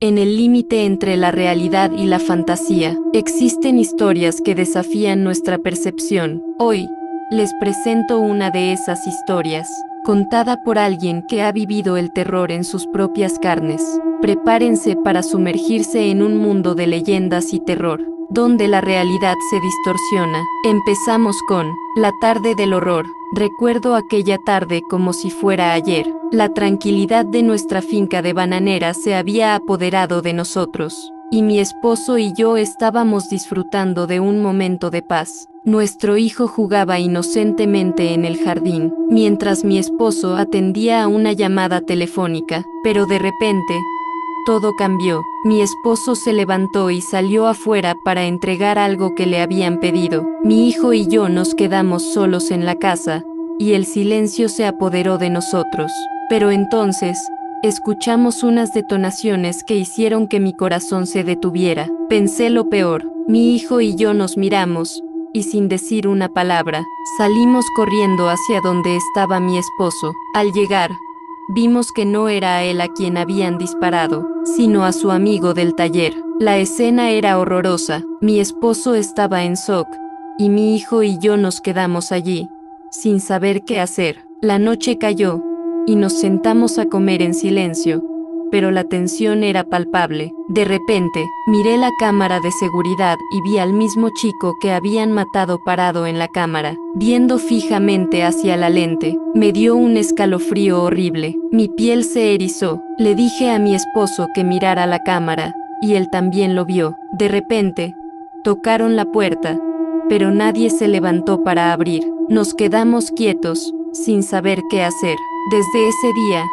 En el límite entre la realidad y la fantasía, existen historias que desafían nuestra percepción. Hoy, les presento una de esas historias, contada por alguien que ha vivido el terror en sus propias carnes. Prepárense para sumergirse en un mundo de leyendas y terror, donde la realidad se distorsiona. Empezamos con La tarde del horror. Recuerdo aquella tarde como si fuera ayer. La tranquilidad de nuestra finca de bananeras se había apoderado de nosotros, y mi esposo y yo estábamos disfrutando de un momento de paz. Nuestro hijo jugaba inocentemente en el jardín, mientras mi esposo atendía a una llamada telefónica, pero de repente, todo cambió. Mi esposo se levantó y salió afuera para entregar algo que le habían pedido. Mi hijo y yo nos quedamos solos en la casa, y el silencio se apoderó de nosotros. Pero entonces, escuchamos unas detonaciones que hicieron que mi corazón se detuviera. Pensé lo peor. Mi hijo y yo nos miramos, y sin decir una palabra, salimos corriendo hacia donde estaba mi esposo. Al llegar, vimos que no era a él a quien habían disparado, sino a su amigo del taller. La escena era horrorosa. Mi esposo estaba en shock, y mi hijo y yo nos quedamos allí, sin saber qué hacer. La noche cayó, y nos sentamos a comer en silencio, pero la tensión era palpable. De repente, miré la cámara de seguridad y vi al mismo chico que habían matado parado en la cámara, viendo fijamente hacia la lente. Me dio un escalofrío horrible. Mi piel se erizó. Le dije a mi esposo que mirara la cámara, y él también lo vio. De repente, tocaron la puerta, pero nadie se levantó para abrir. Nos quedamos quietos, sin saber qué hacer. Desde ese día,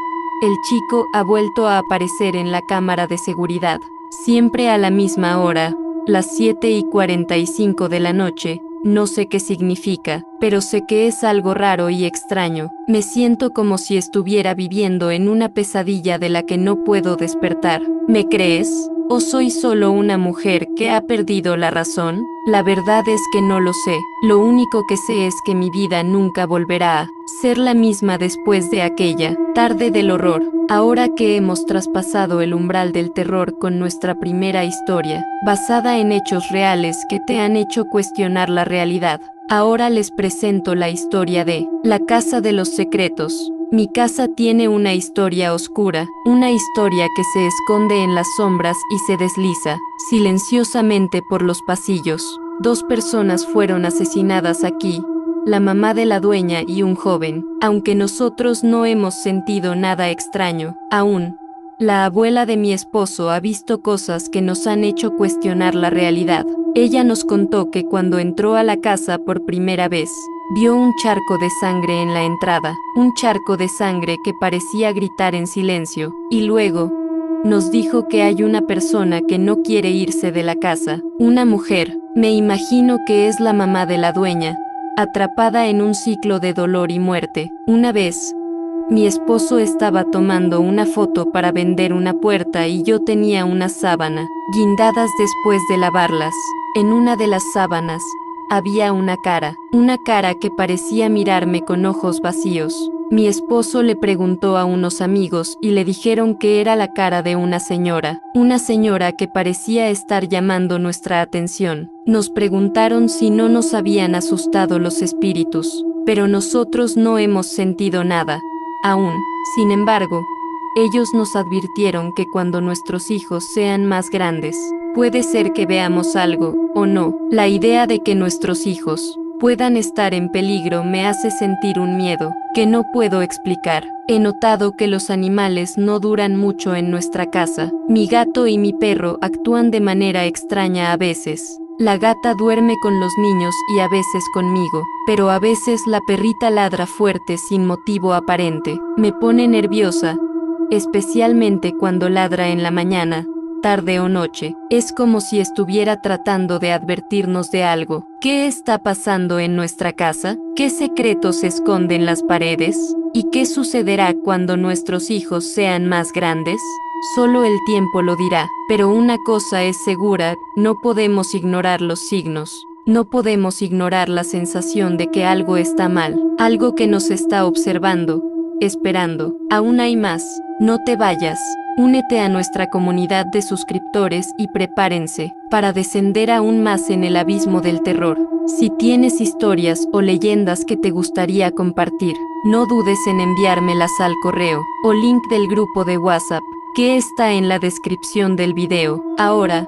el chico ha vuelto a aparecer en la cámara de seguridad, siempre a la misma hora, las 7:45 de la noche. No sé qué significa, pero sé que es algo raro y extraño. Me siento como si estuviera viviendo en una pesadilla de la que no puedo despertar. ¿Me crees? ¿O soy solo una mujer que ha perdido la razón? La verdad es que no lo sé. Lo único que sé es que mi vida nunca volverá a ser la misma después de aquella tarde del horror. Ahora que hemos traspasado el umbral del terror con nuestra primera historia, basada en hechos reales que te han hecho cuestionar la realidad, ahora les presento la historia de La Casa de los Secretos. Mi casa tiene una historia oscura, una historia que se esconde en las sombras y se desliza silenciosamente por los pasillos. 2 personas fueron asesinadas aquí, la mamá de la dueña y un joven. Aunque nosotros no hemos sentido nada extraño, aún, la abuela de mi esposo ha visto cosas que nos han hecho cuestionar la realidad. Ella nos contó que cuando entró a la casa por primera vez, vio un charco de sangre en la entrada, un charco de sangre que parecía gritar en silencio, y luego, nos dijo que hay una persona que no quiere irse de la casa, una mujer, me imagino que es la mamá de la dueña, atrapada en un ciclo de dolor y muerte. Una vez, mi esposo estaba tomando una foto para vender una puerta y yo tenía una sábana, guindadas después de lavarlas. En una de las sábanas, había una cara que parecía mirarme con ojos vacíos. Mi esposo le preguntó a unos amigos y le dijeron que era la cara de una señora que parecía estar llamando nuestra atención. Nos preguntaron si no nos habían asustado los espíritus, pero nosotros no hemos sentido nada aún. Sin embargo, ellos nos advirtieron que cuando nuestros hijos sean más grandes, puede ser que veamos algo, o no. La idea de que nuestros hijos puedan estar en peligro me hace sentir un miedo que no puedo explicar. He notado que los animales no duran mucho en nuestra casa. Mi gato y mi perro actúan de manera extraña a veces. La gata duerme con los niños y a veces conmigo, pero a veces la perrita ladra fuerte sin motivo aparente. Me pone nerviosa, especialmente cuando ladra en la mañana, tarde o noche. Es como si estuviera tratando de advertirnos de algo. ¿Qué está pasando en nuestra casa? ¿Qué secretos se esconden en las paredes? ¿Y qué sucederá cuando nuestros hijos sean más grandes? Solo el tiempo lo dirá, pero una cosa es segura, no podemos ignorar los signos. No podemos ignorar la sensación de que algo está mal, algo que nos está observando, esperando. Aún hay más. No te vayas. Únete a nuestra comunidad de suscriptores y prepárense para descender aún más en el abismo del terror. Si tienes historias o leyendas que te gustaría compartir, no dudes en enviármelas al correo o link del grupo de WhatsApp, que está en la descripción del video. Ahora,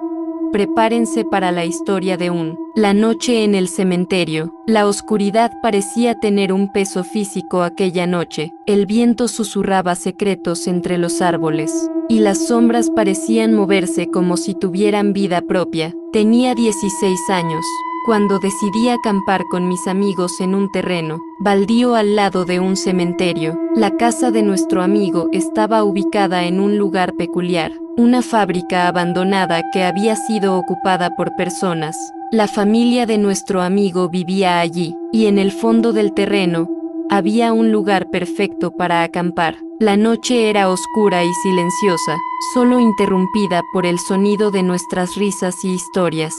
prepárense para la historia de La noche en el cementerio. La oscuridad parecía tener un peso físico aquella noche. El viento susurraba secretos entre los árboles, y las sombras parecían moverse como si tuvieran vida propia. Tenía 16 años cuando decidí acampar con mis amigos en un terreno baldío al lado de un cementerio. La casa de nuestro amigo estaba ubicada en un lugar peculiar, una fábrica abandonada que había sido ocupada por personas. La familia de nuestro amigo vivía allí, y en el fondo del terreno había un lugar perfecto para acampar. La noche era oscura y silenciosa, solo interrumpida por el sonido de nuestras risas y historias.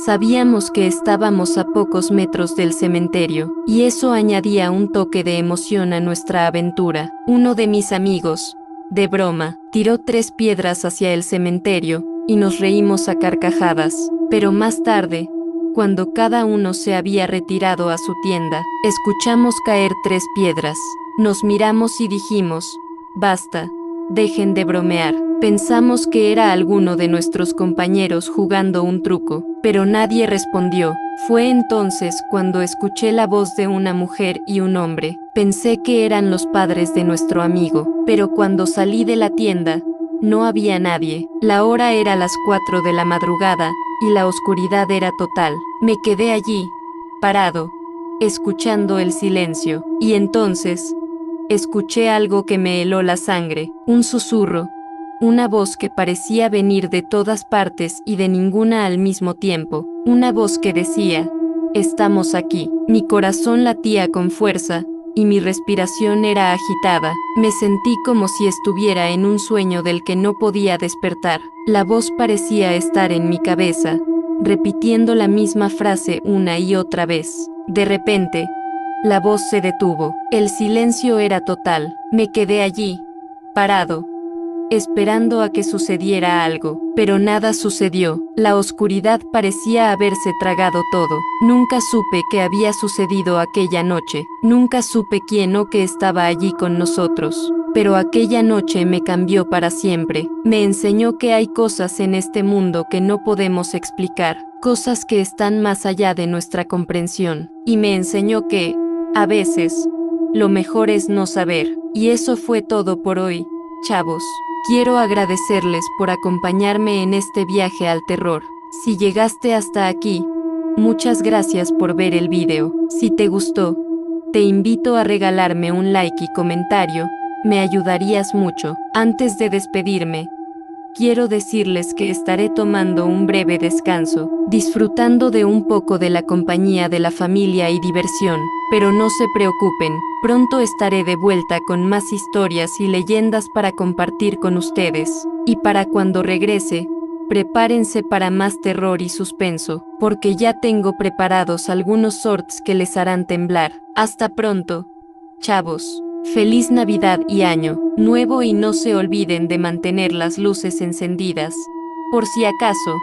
Sabíamos que estábamos a pocos metros del cementerio, y eso añadía un toque de emoción a nuestra aventura. Uno de mis amigos, de broma, tiró 3 piedras hacia el cementerio, y nos reímos a carcajadas. Pero más tarde, cuando cada uno se había retirado a su tienda, escuchamos caer 3 piedras. Nos miramos y dijimos: basta, dejen de bromear. Pensamos que era alguno de nuestros compañeros jugando un truco, pero nadie respondió. Fue entonces cuando escuché la voz de una mujer y un hombre. Pensé que eran los padres de nuestro amigo, pero cuando salí de la tienda, no había nadie. La hora era las 4 de la madrugada, y la oscuridad era total. Me quedé allí, parado, escuchando el silencio, y entonces escuché algo que me heló la sangre, un susurro, una voz que parecía venir de todas partes y de ninguna al mismo tiempo, una voz que decía: estamos aquí. Mi corazón latía con fuerza, y mi respiración era agitada. Me sentí como si estuviera en un sueño del que no podía despertar. La voz parecía estar en mi cabeza, repitiendo la misma frase una y otra vez. De repente, la voz se detuvo. El silencio era total. Me quedé allí, parado, esperando a que sucediera algo, pero nada sucedió. La oscuridad parecía haberse tragado todo. Nunca supe qué había sucedido aquella noche, nunca supe quién o qué estaba allí con nosotros, pero aquella noche me cambió para siempre. Me enseñó que hay cosas en este mundo que no podemos explicar, cosas que están más allá de nuestra comprensión, y me enseñó que, a veces, lo mejor es no saber. Y eso fue todo por hoy, chavos. Quiero agradecerles por acompañarme en este viaje al terror. Si llegaste hasta aquí, muchas gracias por ver el video. Si te gustó, te invito a regalarme un like y comentario, me ayudarías mucho. Antes de despedirme, quiero decirles que estaré tomando un breve descanso, disfrutando de un poco de la compañía de la familia y diversión, pero no se preocupen, pronto estaré de vuelta con más historias y leyendas para compartir con ustedes, y para cuando regrese, prepárense para más terror y suspenso, porque ya tengo preparados algunos sorts que les harán temblar. Hasta pronto, chavos. Feliz Navidad y Año Nuevo, y no se olviden de mantener las luces encendidas, por si acaso.